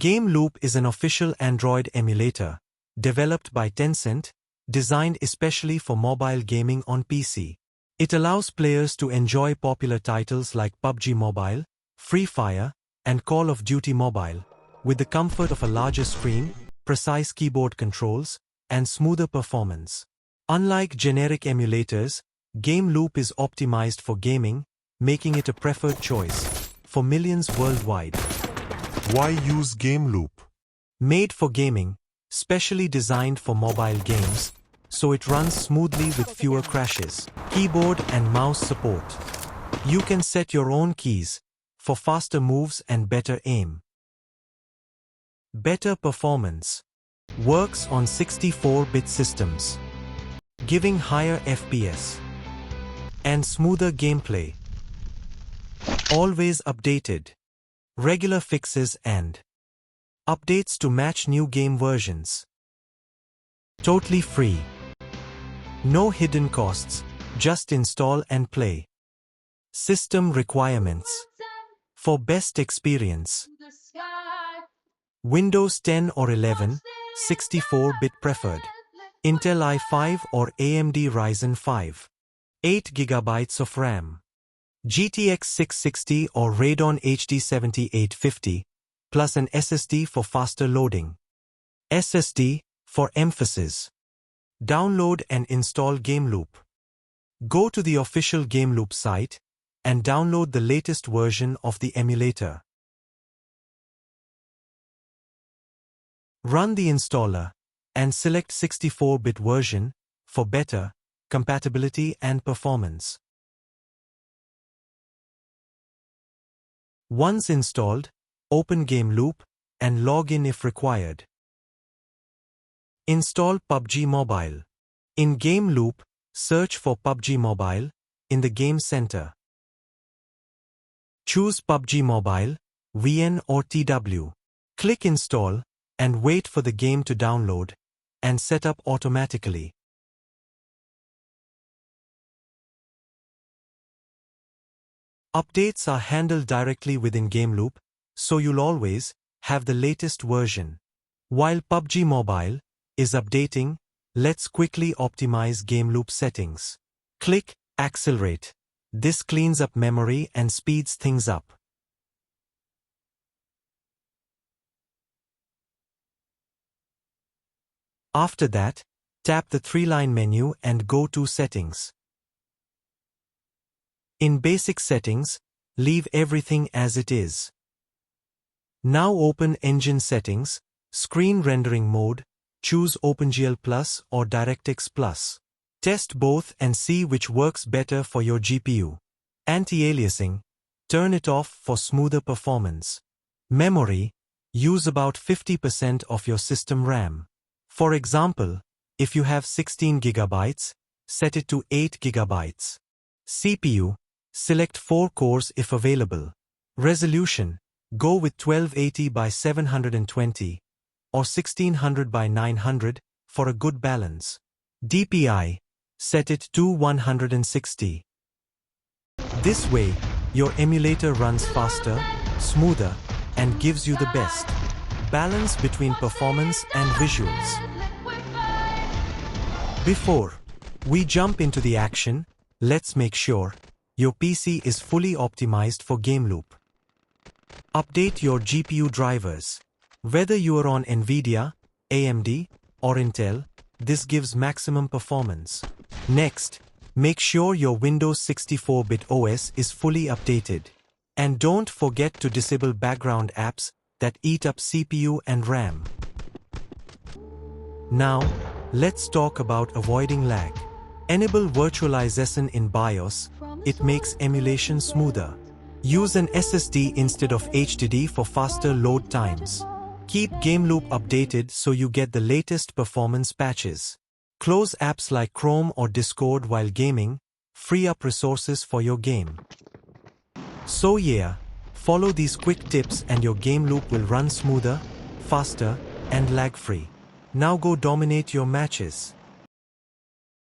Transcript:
GameLoop is an official Android emulator, developed by Tencent, designed especially for mobile gaming on PC. It allows players to enjoy popular titles like PUBG Mobile, Free Fire, and Call of Duty Mobile, with the comfort of a larger screen, precise keyboard controls, and smoother performance. Unlike generic emulators, GameLoop is optimized for gaming, making it a preferred choice for millions worldwide. Why use GameLoop? Made for gaming, specially designed for mobile games, so it runs smoothly with fewer crashes. Keyboard and mouse support. You can set your own keys for faster moves and better aim. Better performance. Works on 64-bit systems, giving higher FPS and smoother gameplay. Always updated. Regular fixes and updates to match new game versions. Totally free. No hidden costs, just install and play. System requirements. For best experience. Windows 10 or 11, 64-bit preferred. Intel i5 or AMD Ryzen 5. 8 GB of RAM. GTX 660 or Radeon HD 7850, plus an SSD for faster loading. SSD, for emphasis. Download and install GameLoop. Go to the official GameLoop site and download the latest version of the emulator. Run the installer and select 64-bit version for better compatibility and performance. Once installed, open GameLoop and log in if required. Install PUBG Mobile. In GameLoop, search for PUBG Mobile in the Game Center. Choose PUBG Mobile, VN or TW. Click Install and wait for the game to download and set up automatically. Updates are handled directly within GameLoop, so you'll always have the latest version. While PUBG Mobile is updating, let's quickly optimize GameLoop settings. Click Accelerate. This cleans up memory and speeds things up. After that, tap the three-line menu and go to Settings. In Basic Settings, leave everything as it is. Now open Engine Settings, Screen Rendering Mode, choose OpenGL Plus or DirectX Plus. Test both and see which works better for your GPU. Anti-aliasing, turn it off for smoother performance. Memory, use about 50% of your system RAM. For example, if you have 16 GB, set it to 8 GB. CPU, select 4 cores if available. Resolution, go with 1280 by 720 or 1600 by 900 for a good balance. DPI, set it to 160. This way, your emulator runs faster, smoother, and gives you the best balance between performance and visuals. Before we jump into the action, let's make sure your PC is fully optimized for GameLoop. Update your GPU drivers. Whether you are on NVIDIA, AMD, or Intel, this gives maximum performance. Next, make sure your Windows 64-bit OS is fully updated. And don't forget to disable background apps that eat up CPU and RAM. Now, let's talk about avoiding lag. Enable virtualization in BIOS. It makes emulation smoother. Use an SSD instead of HDD for faster load times. Keep GameLoop updated so you get the latest performance patches. Close apps like Chrome or Discord while gaming. Free up resources for your game. So yeah, follow these quick tips and your GameLoop will run smoother, faster, and lag-free. Now go dominate your matches.